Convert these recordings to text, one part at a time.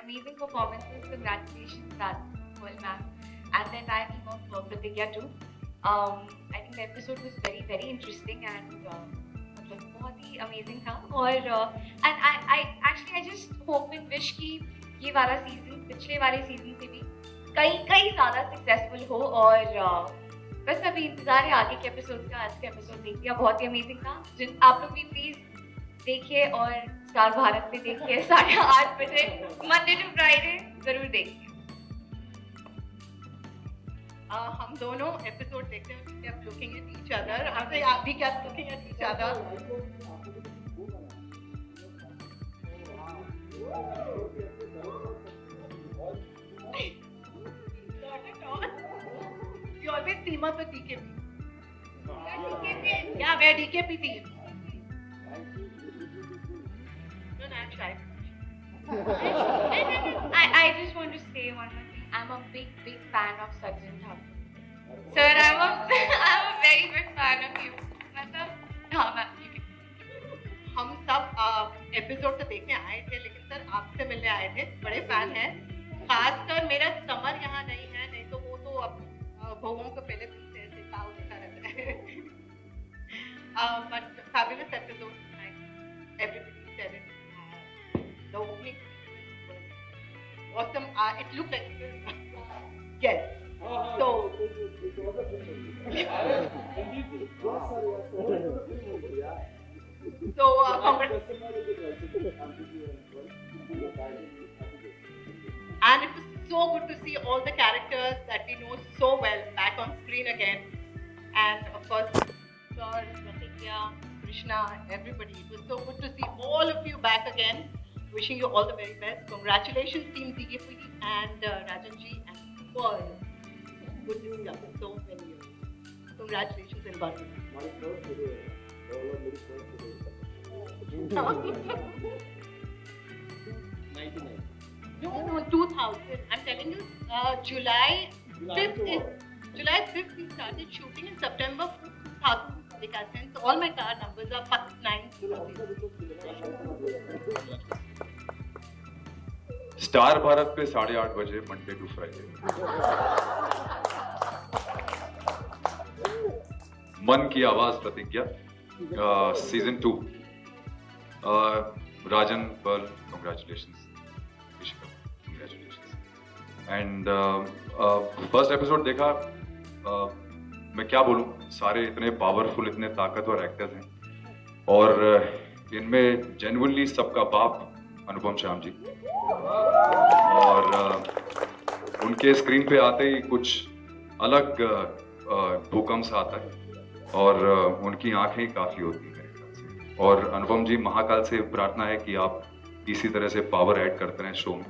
amazing performances. Congratulations, Raj ma'am, and the entire team of Pratigya too. I think the episode was very very interesting and मतलब बहुत ही amazing था और and I just hope and wish कि ये वाला season पिछले वाले season से भी कई ज़्यादा सक्सेसफुल हो और बस अभी इंतजार है आगे के एपिसोड का। आज का एपिसोड देख लिया, बहुत ही अमेजिंग था। जिन आप लोग भी प्लीज देखिए और स्टार भारत पे देखिए 8:30 बजे मंडे टू फ्राइडे जरूर देखिए। हम दोनों एपिसोड देखते हैं, we kept looking at each other. After we kept looking at each other. Not at all. You always team up with DKP. Yeah, we're DKP team. No, I'm shy. I just want to say one more thing. I'm a big fan of Sachin Thakur. Sir, I'm a very big fan of you. मतलब हाँ ma'am हम सब episode तो देखने आए थे, लेकिन sir आपसे मिलने आए थे, बड़े फैन हैं। खासकर मेरा समर यहाँ नहीं है, नहीं तो वो तो अब बहुओं को पहले से ऐसे ताव देखा रहता है। But fabulous episode tonight. Everybody said it. The opening was awesome. It looked like yes. So congrats. And it was so good to see all the characters that we know so well back on screen again. And of course, Sir, Pratigya, Krishna, everybody. It was so good to see all of you back again. Wishing you all the very best. Congratulations, Team DKP and Rajanji and Paul. Good to see you after so many years. Congratulations and bye. My first video. No, 2000. I'm telling you, July 5th we started shooting in September 2000. So all my card numbers are first 9. Star Bharat पे 8:30 बजे Monday to Friday. मन Ki Awaaz Pratigya season 2। Rajan Pearl congratulations, congratulations. And first episode देखा, मैं क्या बोलूं, सारे इतने powerful इतने ताकतवर एक्टर्स हैं और इनमें जेन्युइनली सबका बाप अनुपम श्याम जी, और उनके स्क्रीन पे आते ही कुछ अलग भूकंप सा आता है और उनकी आंखें काफी होती हैं मेरे ख्याल से। और अनुपम जी, महाकाल से प्रार्थना है कि आप इसी तरह से पावर ऐड करते रहें शो में।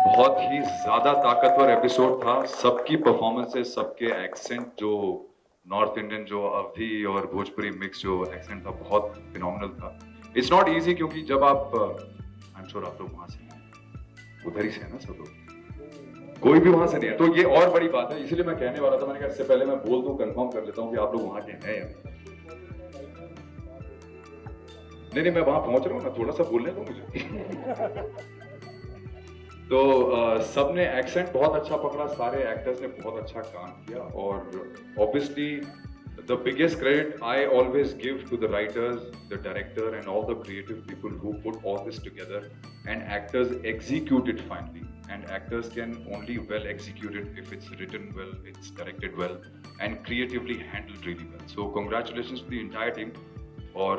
बहुत ही ज्यादा ताकतवर एपिसोड था, सबकी परफॉर्मेंसेस, सबके एक्सेंट, जो नॉर्थ इंडियन, जो अवधी और भोजपुरी मिक्स जो एक्सेंट था, बहुत फिनोमिनल था। इट्स नॉट इजी क्योंकि जब आप, आई एम श्योर आप लोग वहां से उधर ही से है ना सब लोग, कोई भी वहां से नहीं है, तो ये और बड़ी बात है। इसलिए मैं कहने वाला था, मैंने कहा इससे पहले मैं बोल दूं, कंफर्म कर लेता हूं कि आप लोग वहां के हैं या नहीं। मैं वहां पहुंच रहा हूं ना, थोड़ा सा बोलने दो मुझे। तो सबने एक्सेंट बहुत अच्छा पकड़ा, सारे एक्टर्स ने बहुत अच्छा काम किया और obviously the biggest credit I always give to the writers, the director and all the creative people who put all this together, and actors execute it finally. And actors can only well execute it if it's written well, it's directed well and creatively handled really well. So congratulations to the entire team और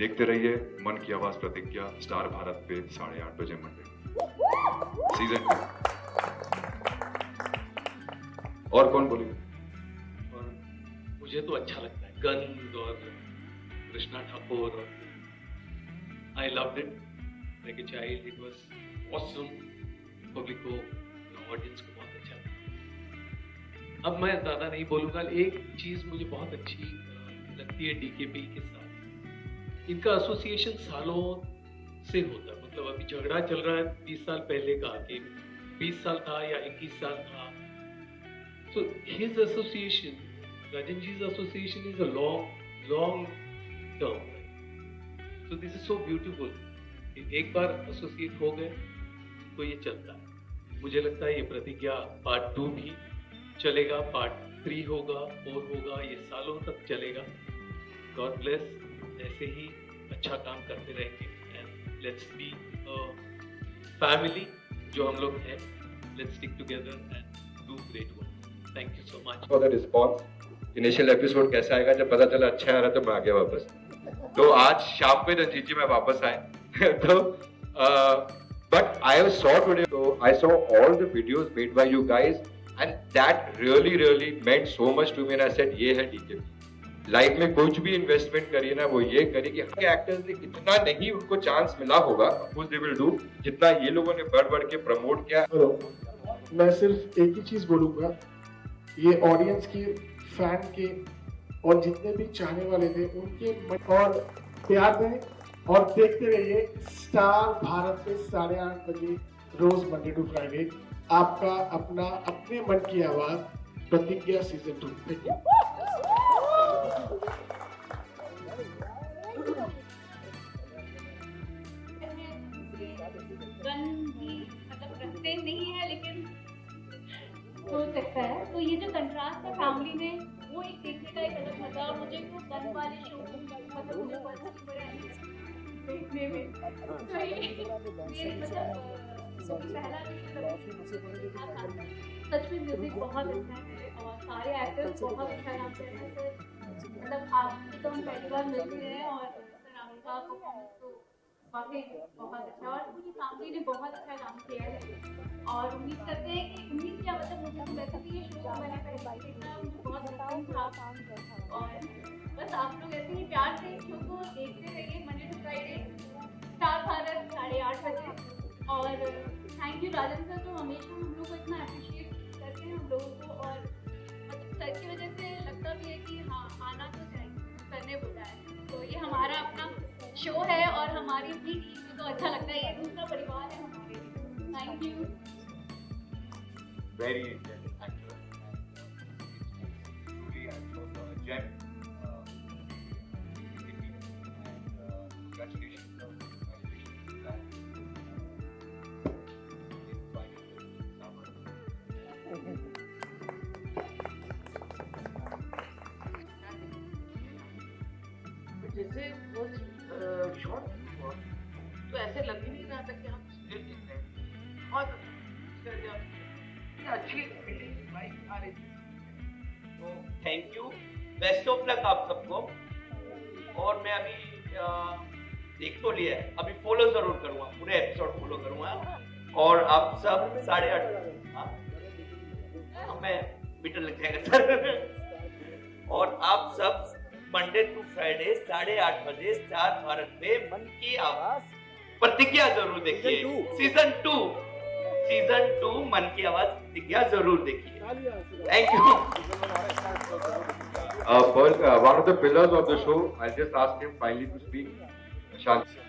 देखते रहिए मन की आवाज प्रतिज्ञा star Bharat पे 8:30 बजे Monday season 2। और कौन बोलेगा? मुझे तो अच्छा लगता है गंध और कृष्णा ठाकुर, और I loved it like a child. It was awesome. Public को, ऑडियंस को बहुत अच्छा लगा। अब मैं ज्यादा नहीं बोलूंगा। एक चीज मुझे बहुत अच्छी लगती है डीकेपी के साथ, इनका एसोसिएशन सालों से होता है। मतलब अभी झगड़ा चल रहा है 20 साल पहले का, कि 20 साल था या 21 साल था। So his association, Rajan ji's association is a long term. So this is so beautiful. एक बार एसोसिएट हो गए तो ये चलता है। मुझे लगता है ये प्रतिज्ञा पार्ट 2 भी चलेगा, पार्ट 3 होगा, 4 होगा, ये सालों तक चलेगा। गॉड ब्लेस, ऐसे ही अच्छा काम करते रहेंगे एंड लेट्स बी फैमिली जो हम लोग हैं। Let's stick together and do great work. Thank you so much for the response. Initial episode कैसा आएगा, जब पता चला अच्छा आ रहा तो मैं आ गया वापस। तो आज शाम पे रंजीत जी मैं वापस आए तो but I saw today, so I saw all the videos made by you guys and that really meant so much to me and I said ये है DK। लाइफ में कुछ भी इन्वेस्टमेंट करिए ना, वो ये करिए कि हर एक्टर्स ने इतना नहीं उनको चांस मिला होगा कुछ दे विल डू, जितना ये लोगों ने बढ़ के प्रमोट किया। मैं सिर्फ एक ही चीज बोलूंगा, ये ऑडियंस की, फैन के और जितने भी चाहने वाले थे उनके और प्यार दें और देखते रहिए स्टार भारत पे 8:30 बजे रोज मंडे टू फ्राइडे आपका अपना अपने मन Ki Awaaz Pratigya season 2। Thank you. मतलब रखते नहीं है लेकिन हो सकता है। तो ये जो कंट्रास्ट है फैमिली में, वो एक देखने का एक अलग मजा। और मुझे वो गन वाले शो मतलब मुझे बहुत बड़ा देखने में तो ये मतलब पहला सच में म्यूजिक बहुत अच्छा है और सारे एक्टर्स बहुत अच्छा काम कर रहे हैं। मतलब आपसे तो हम पहली बार मिलते हैं और सर आपका परफॉर्मेंस तो वाकई बहुत अच्छा और पूरी फैमिली ने बहुत अच्छा काम किया है। और उम्मीद करते हैं कि उम्मीद क्या मतलब मुझे तो वैसे भी ये शो मैंने पहले देखा, मुझे बहुत पसंद था और बस आप लोग ऐसे ही प्यार से शो को देखते रहिए Monday to Friday Star Bharat 8:30 बजे। और थैंक यू राजन सर, जो हमेशा हम लोग को इतना अप्रिशिएट करते हैं हम लोगों को और मतलब सर की वजह से लगता भी है कि हाँ आना तो चाहिए, करने बोला है। तो ये हमारा अपना शो है और हमारी अपनी टीम को तो अच्छा लगता है, ये दूसरा परिवार है हमारे लिए। Thank you. Very intelligent actor and truly a gem. Congratulations to that. जैसे वो शॉट तो ऐसे लग ही नहीं रहा था कि हम स्टिल दिख रहे हैं। बहुत अच्छी फीलिंग वाइब आ रही थी। तो thank you, best of luck आप सबको। और मैं अभी देख तो लिया है, अभी फॉलो जरूर करूंगा, पूरे एपिसोड फॉलो करूंगा। और आप सब 8:30 मैं मीटर लग जाएगा सर। और आप सब मंडे टू फ्राइडे 8:30 बजे स्टार भारत पे मन की आवाज प्रतिज्ञा जरूर देखिए। सीजन 2 मन की आवाज प्रतिज्ञा जरूर देखिए। Thank you. One of the pillars of the show, I'll just ask him finally to speak. Shanti.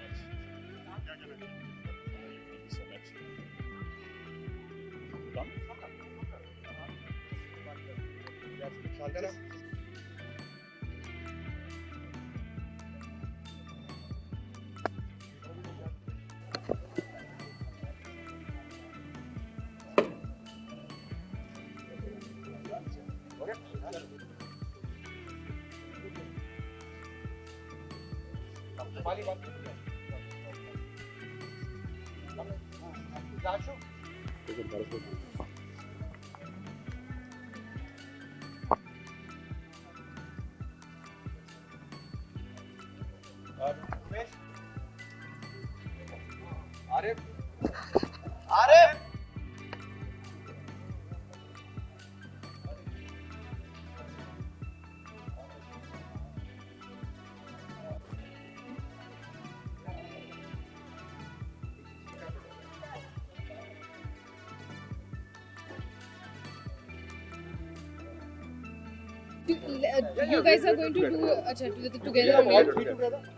You guys are going to do अच्छा together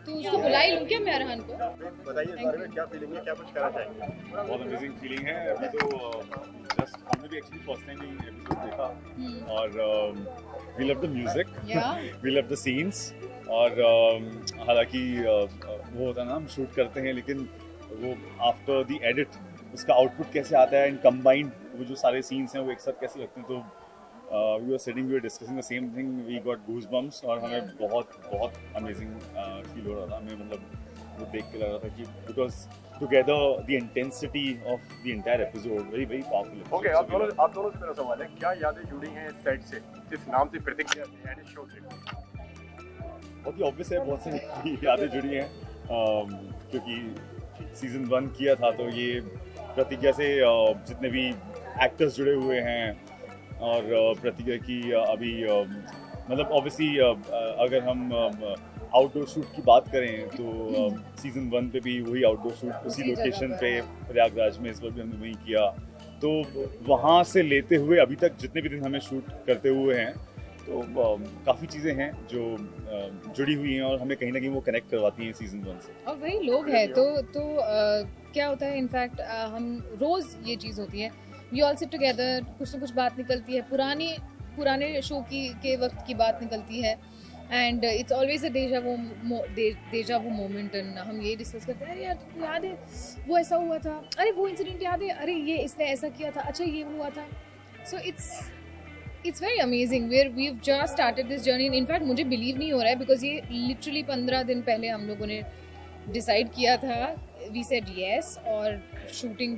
तो उसको बुला ही लूँ क्या मैं अरहान को? बताइए इस बारे में क्या फीलिंग है, क्या कुछ कहना चाहेंगे? बहुत अमेजिंग फीलिंग है। अभी तो जस्ट हमने भी एक्चुअली फर्स्ट टाइम ही एपिसोड देखा और we love the music, we love the scenes. और हालांकि वो होता है ना, हम शूट करते हैं लेकिन वो आफ्टर द एडिट उसका आउटपुट कैसे आता है एंड कंबाइंड वो जो सारे सीन्स हैं वो एक साथ कैसे लगते हैं। तो we were sitting, we were discussing the same thing, we got goosebumps और हमें बहुत अमेजिंग फील हो रहा था। हमें मतलब वो देख के लग रहा था कि because together the intensity of the entire episode very powerful. Okay, आप दोनों से मेरा सवाल है, क्या यादें जुड़ी हैं इस सेट से, जिस नाम से प्रतिज्ञा से एंड इस शो से? बहुत ही ऑब्वियस है, बहुत सारी यादें जुड़ी हैं क्योंकि सीजन 1 किया था तो ये प्रतिज्ञा से जितने भी एक्टर्स जुड़े हुए हैं और प्रतिज्ञा की अभी मतलब ऑब्वियसली अगर हम आउटडोर शूट की बात करें तो सीजन 1 पे भी वही आउटडोर शूट उसी लोकेशन पे प्रयागराज में इस बार भी हमने वही किया। तो वहाँ से लेते हुए अभी तक जितने भी दिन हमें शूट करते हुए हैं तो काफ़ी चीज़ें हैं जो जुड़ी हुई हैं और हमें कहीं ना कहीं वो कनेक्ट करवाती हैं सीजन 1 से। और वही लोग हैं तो क्या होता है इनफैक्ट हम रोज़ ये चीज़ होती है, वी ऑल सिट टुगेदर, कुछ ना कुछ बात निकलती है, पुराने शो के वक्त की बात निकलती है एंड इट्स ऑलवेज अ डेजा वो मोमेंट एंड हम ये डिस्कस करते हैं, अरे यार तुमको याद है वो ऐसा हुआ था, अरे वो इंसिडेंट याद है, अरे ये इसने ऐसा किया था, अच्छा ये हुआ था। So it's very amazing where we have just started this journey. In fact मुझे बिलीव नहीं हो रहा है बिकॉज ये लिटरली 15 दिन पहले हम लोगों ने डिसाइड किया था, वी सेड येस और शूटिंग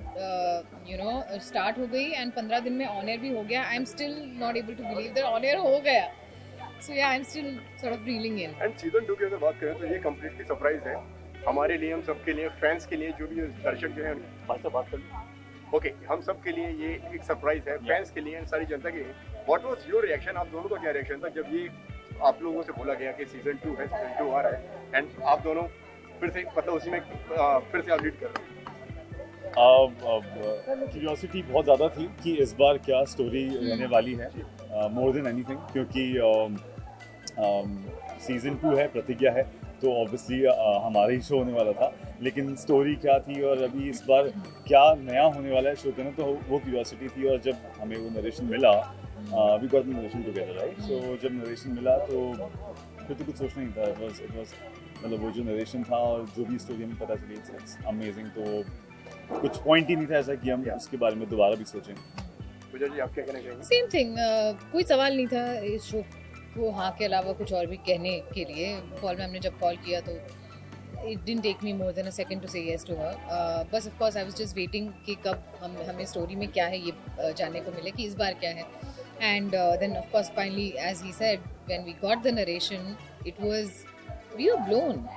स्टार्ट हो गई एंड 15 दिन में ऑन एयर भी हो गया। I am still not able to believe that on air हो गया। So yeah, I'm still sort of reeling in. And season 2 की अगर बात करें तो ये completely सरप्राइज है हमारे लिए, हम सब के लिए, फैंस के लिए, जो भी दर्शक जो है बात कर ओके, हम सब के लिए ये एक सरप्राइज है, फैंस के लिए, सारी जनता के लिए। What was your reaction? आप दोनों का क्या रिएक्शन था जब ये आप लोगों से बोला गया कि सीजन 2 है, सीजन 2 आ रहा है एंड आप दोनों फिर से मतलब उसी में फिर से आप लीड कर रहे हैं? क्यूरियोसिटी बहुत ज़्यादा थी कि इस बार क्या स्टोरी रहने वाली है, मोर देन एनीथिंग, क्योंकि सीजन 2 है, प्रतिज्ञा है, तो ऑब्वियसली हमारा ही शो होने वाला था, लेकिन स्टोरी क्या थी और अभी इस बार क्या नया होने वाला है शो के ना, तो वो क्यूरियोसिटी थी। और जब हमें वो नरेशन मिला, we got narration together right, so जब नरेशन मिला तो फिर तो कुछ सोचना नहीं था, इट वाज मतलब वो जो नरेशन था और जो भी स्टोरी हमें पता चली, इट्स अमेजिंग। तो कुछ पॉइंट ही नहीं था ऐसा कि हम उसके बारे में दोबारा भी सोचें। पूजा जी, आप क्या कहना चाहेंगे? सेम थिंग, कोई सवाल नहीं था इस शो को हाँ के अलावा कुछ और भी कहने के लिए। पॉल मैम ने जब कॉल किया तो it didn't take me more than a second to say yes to her. बस of course I was just waiting कि कब हमें स्टोरी में क्या है ये जानने को मिले कि इस बार क्या है। And then of course finally, as he said, when we got the narration, it was, we were blown.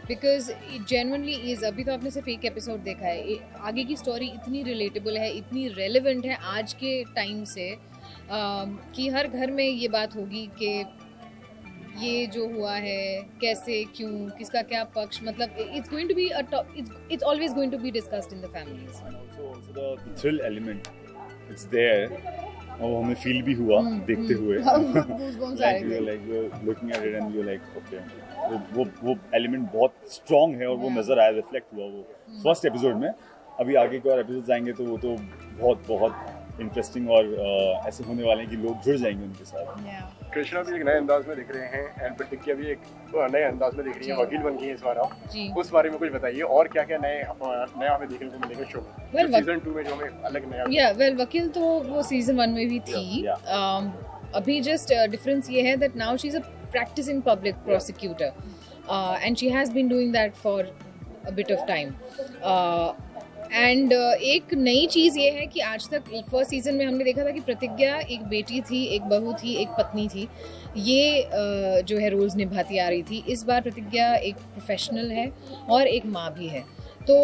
Because it genuinely is, अभी तो आपने सिर्फ एक एपिसोड देखा है, आगे की स्टोरी इतनी रिलेटेबल है, इतनी रेलेवेंट है आज के टाइम से कि हर घर में ये बात होगी कि ये जो हुआ है कैसे, क्यों, किसका क्या पक्ष, मतलब it's going to be it's always going to be discussed in the families. And also the thrill element, it's there. और हमें फील भी हुआ देखते हुए, like we're looking at it and you're like okay, वो एलिमेंट बहुत strong है और वो नजर आया, रिफ्लेक्ट हुआ वो फर्स्ट एपिसोड में। अभी आगे के और एपिसोड्स आएंगे तो वो तो बहुत इंटरेस्टिंग और ऐसे होने वाले हैं कि लोग जुड़ जाएंगे उनके साथ। कृष्णा भी एक नए अंदाज में दिख रहे हैं एंड प्रतिज्ञा भी एक नए अंदाज में दिख रही है, वकील बन गई है इस बार आप, उस बारे में कुछ बताइए और क्या क्या नया हमें देखने को मिलेगा शो में सीजन 2 में जो हमें अलग नया। वकील तो वो सीजन 1 में भी थी। अभी जस्ट डिफरेंस ये है that now she is a practicing public prosecutor and she has been doing that for a bit of time and एक नई चीज़ ये है कि आज तक फर्स्ट सीजन में हमने देखा था कि प्रतिज्ञा एक बेटी थी, एक बहू थी, एक पत्नी थी, ये जो है रोल्स निभाती आ रही थी। इस बार प्रतिज्ञा एक प्रोफेशनल है और एक माँ भी है, तो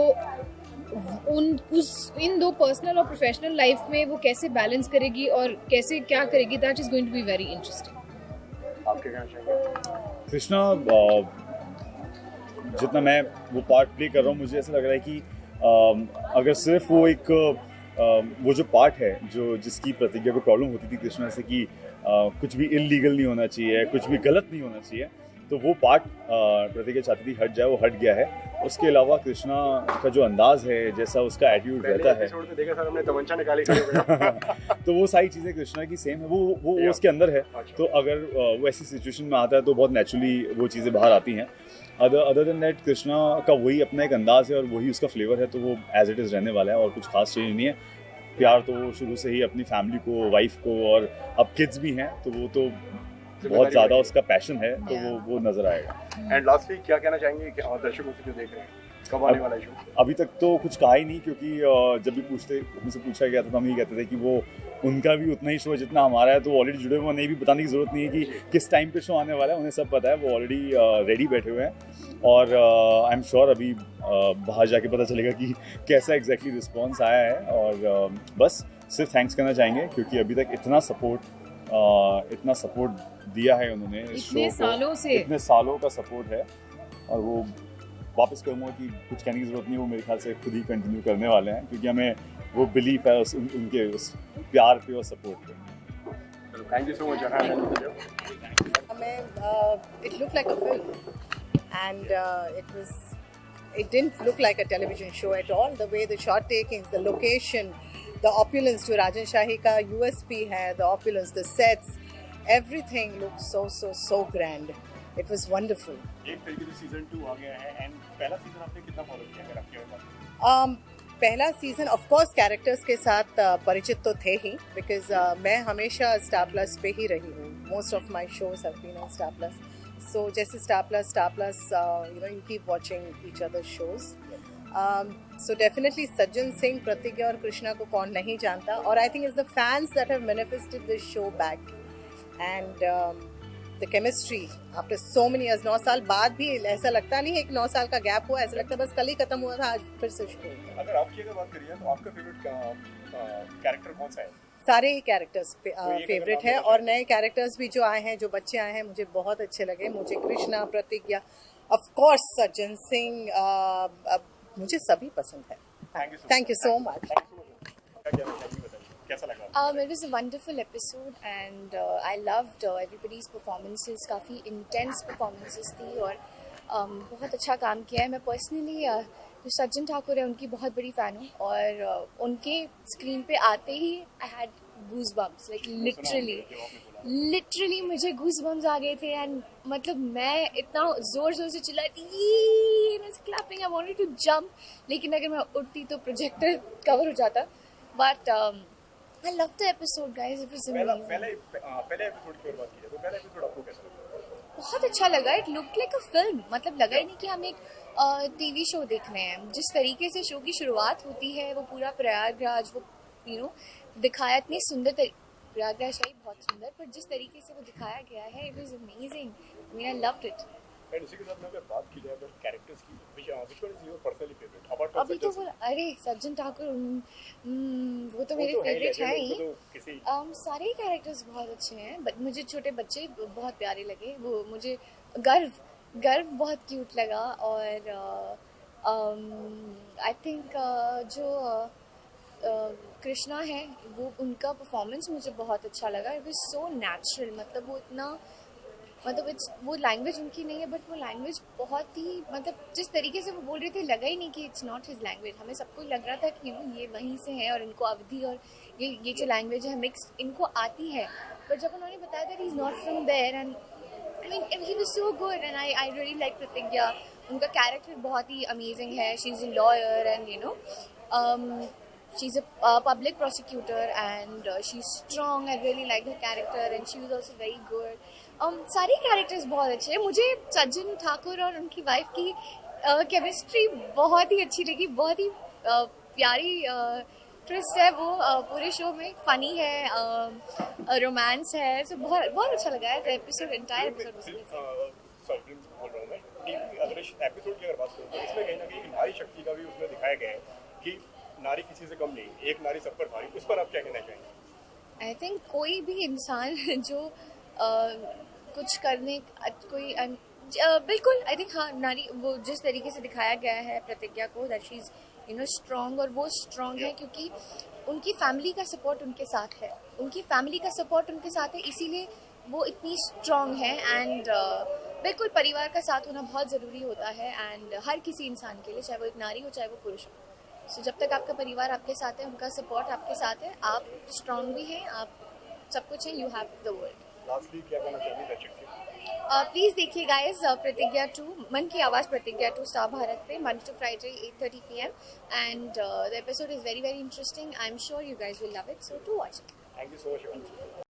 इन दो पर्सनल और प्रोफेशनल लाइफ में वो कैसे बैलेंस करेगी और कैसे क्या करेगी, that is going to be very interesting. आपके कहना चाहिए? कृष्णा, जितना मैं वो पार्ट प्ले कर रहा हूँ, मुझे ऐसा लग रहा है कि अगर सिर्फ वो एक वो जो पार्ट है जो जिसकी प्रतिज्ञा को प्रॉब्लम होती थी कृष्णा से कि कुछ भी इलीगल नहीं होना चाहिए, कुछ भी गलत नहीं होना चाहिए, तो वो पार्ट प्रतिज्ञा चाहती थी हट जाए, वो हट गया है। उसके अलावा कृष्णा का जो अंदाज है, जैसा उसका एटीट्यूड रहता है, देखा सर हमने तमंचा निकाली तो वो सारी चीज़ें कृष्णा की सेम है, वो उसके अंदर है। तो अगर वो ऐसी सिचुएशन में आता है तो बहुत नेचुरली वो चीज़ें बाहर आती हैं। अदर देन दैट कृष्णा का वही अपना एक अंदाज है और वही उसका फ्लेवर है, तो वो एज इट इज़ रहने वाला है और कुछ खास चेंज नहीं है। प्यार तो शुरू से ही अपनी फैमिली को, वाइफ को, और अब किड्स भी हैं तो वो तो बहुत ज़्यादा उसका पैशन है, तो वो नज़र आएगा। एंड लास्टली क्या कहना चाहेंगे कि दर्शकों से जो देख रहे हैं, कब आने वाला शो? अभी तक तो कुछ कहा ही नहीं, क्योंकि जब भी मुझसे पूछा गया था तो हम ये कहते थे कि वो उनका भी उतना ही शो है जितना हमारा है, तो ऑलरेडी जुड़े हुए, नहीं भी बताने की ज़रूरत नहीं है कि किस टाइम पे शो आने वाला है, उन्हें सब पता है, वो ऑलरेडी रेडी बैठे हुए हैं। और आई एम श्योर अभी बाहर जाके पता चलेगा कि कैसा एग्जैक्टली रिस्पॉन्स आया है। और बस सिर्फ थैंक्स करना चाहेंगे, क्योंकि अभी तक इतना सपोर्ट दिया है उन्होंने इस शो को, इतने सालों का सपोर्ट है। और वो वापस कहूँगा कि कुछ कहने की ज़रूरत नहीं, वो मेरे ख्याल से खुद ही कंटिन्यू करने वाले हैं, क्योंकि हमें वो बिलीफ है उनके उस प्यार पे और सपोर्ट पे। Thank you so much. It looked like a film, and it didn't look like a television show at all. The way the shot takings, the location, the opulence जो राजन शाही का USP है, the opulence, the sets, everything looked so grand. It was wonderful. एक तरीके से season 2 आ गया है, and पहला season आपने कितना फॉलो किया अगर आपके पास? पहला सीजन ऑफ कोर्स कैरेक्टर्स के साथ परिचित तो थे ही, बिकॉज मैं हमेशा स्टार प्लस पे ही रही हूँ। Most of my shows have been on Star Plus, so जैसे Star Plus you keep watching each other shows. So definitely Sajjan Singh, प्रतिज्ञा और कृष्णा को कौन नहीं जानता, और I think it's the fans that have manifested this show back, and the chemistry after so many years, 9 साल बाद भी ऐसा लगता नहीं है एक 9 साल का गैप हुआ, ऐसा लगता है बस कल ही खत्म हुआ था, आज फिर से शुरू हुआ। अगर आपकी अगर बात करिए तो आपका फेवरेट कैरेक्टर कौन सा है? सारे ही कैरेक्टर्स फेवरेट है, और नए कैरेक्टर्स भी जो आए हैं, जो बच्चे आए हैं, मुझे बहुत अच्छे लगे। मुझे कृष्णा, प्रतिज्ञा, ऑफ कोर्स सज्जन सिंह, मुझे सभी पसंद है। Thank you so much. It was a wonderful episode and I loved everybody's performances. काफ़ी intense performances थी और बहुत अच्छा काम किया है। मैं personally जो सज्जन ठाकुर है उनकी बहुत बड़ी फ़ैन हूँ, और उनके स्क्रीन पे आते ही I had goosebumps, like literally मुझे goosebumps आ गए थे। एंड मतलब मैं इतना ज़ोर से चिल्लाई थी, clapping, I wanted to jump, लेकिन अगर मैं उठती तो प्रोजेक्टर कवर हो जाता। But I loved the episode, guys. It was amazing. पहले एपिसोड की बात की तो पहला एपिसोड आपको कैसा लगा? बहुत अच्छा लगा। It looked like a film. मतलब लगा ही नहीं कि हम एक टीवी शो देख रहे हैं। जिस तरीके से शो की शुरुआत होती है, वो पूरा प्रयागराज, वो दिखाया इतनी सुंदर प्रयागराज है बहुत सुंदर, पर जिस तरीके से वो दिखाया गया है, it was amazing. I mean, I loved it. And इसी के साथ मैं अगर बात की जाए अगर कैरेक्टर्स की, which one is your personally favorite? अभी तो अरे सज्जन ठाकुर, वो तो मेरे फेवरेट हैं ही। सारे ही कैरेक्टर्स बहुत अच्छे हैं, बट मुझे छोटे बच्चे बहुत प्यारे लगे। वो मुझे गर्व बहुत क्यूट लगा, और आई थिंक जो कृष्णा है वो उनका परफॉर्मेंस मुझे बहुत अच्छा लगा। इट वाज सो नेचुरल, मतलब वो इतना वो लैंग्वेज उनकी नहीं है, बट वो लैंग्वेज बहुत ही, मतलब जिस तरीके से वो बोल रहे थे लगा ही नहीं कि इट्स नॉट हिज लैंग्वेज। हमें सबको लग रहा था कि ये वहीं से है और इनको अवधि और ये जो लैंग्वेज है मिक्स इनको आती है, पर जब उन्होंने बताया that he is not from there, and I mean he was so good, and I really like Pratigya. उनका कैरेक्टर बहुत ही अमेजिंग है। She is a lawyer and she's a public prosecutor and she's strong. I really liked her character and she was also very good. सारे characters बहुत अच्छे हैं। मुझे सज्जन ठाकुर और उनकी वाइफ की केमिस्ट्री बहुत ही अच्छी लगी। बहुत ही प्यारी ट्विस्ट है वो पूरे शो में, फनी है, रोमांस है, सो बहुत अच्छा लगा है एपिसोड, एंटायर एपिसोड। अगर इस एपिसोड की अगर बात करूँ तो इसमें कहीं ना कहीं नारी शक्ति का भी उसमें दिखाया गया है कि नारी किसी से कम नहीं, एक नारी सब पर भारी। उस पर आप क्या कहना चाहेंगे? आई थिंक कोई भी इंसान जो कुछ करने कोई बिल्कुल, आई थिंक हाँ, नारी वो जिस तरीके से दिखाया गया है प्रतिज्ञा को, दैट शी इज स्ट्रॉन्ग, और वो स्ट्रॉन्ग है क्योंकि उनकी फैमिली का सपोर्ट उनके साथ है। उनकी फैमिली का सपोर्ट उनके साथ है, इसीलिए वो इतनी स्ट्रॉन्ग है। एंड बिल्कुल परिवार का साथ होना बहुत ज़रूरी होता है एंड हर किसी इंसान के लिए, चाहे वो एक नारी हो चाहे वो पुरुष हो। सो जब तक आपका परिवार आपके साथ है, उनका सपोर्ट आपके साथ है, आप स्ट्रांग भी हैं, आप सब कुछ है, you have the world. Lastly क्या कहना चाहेंगे दर्शक से? प्लीज़ देखिए गाइज प्रतिज्ञा 2, मन की आवाज़ प्रतिज्ञा 2 स्टार भारत पे Monday to Friday 8:30 PM and the episode is very very interesting. I am sure you guys will love it, so to watch it. Thank you so much.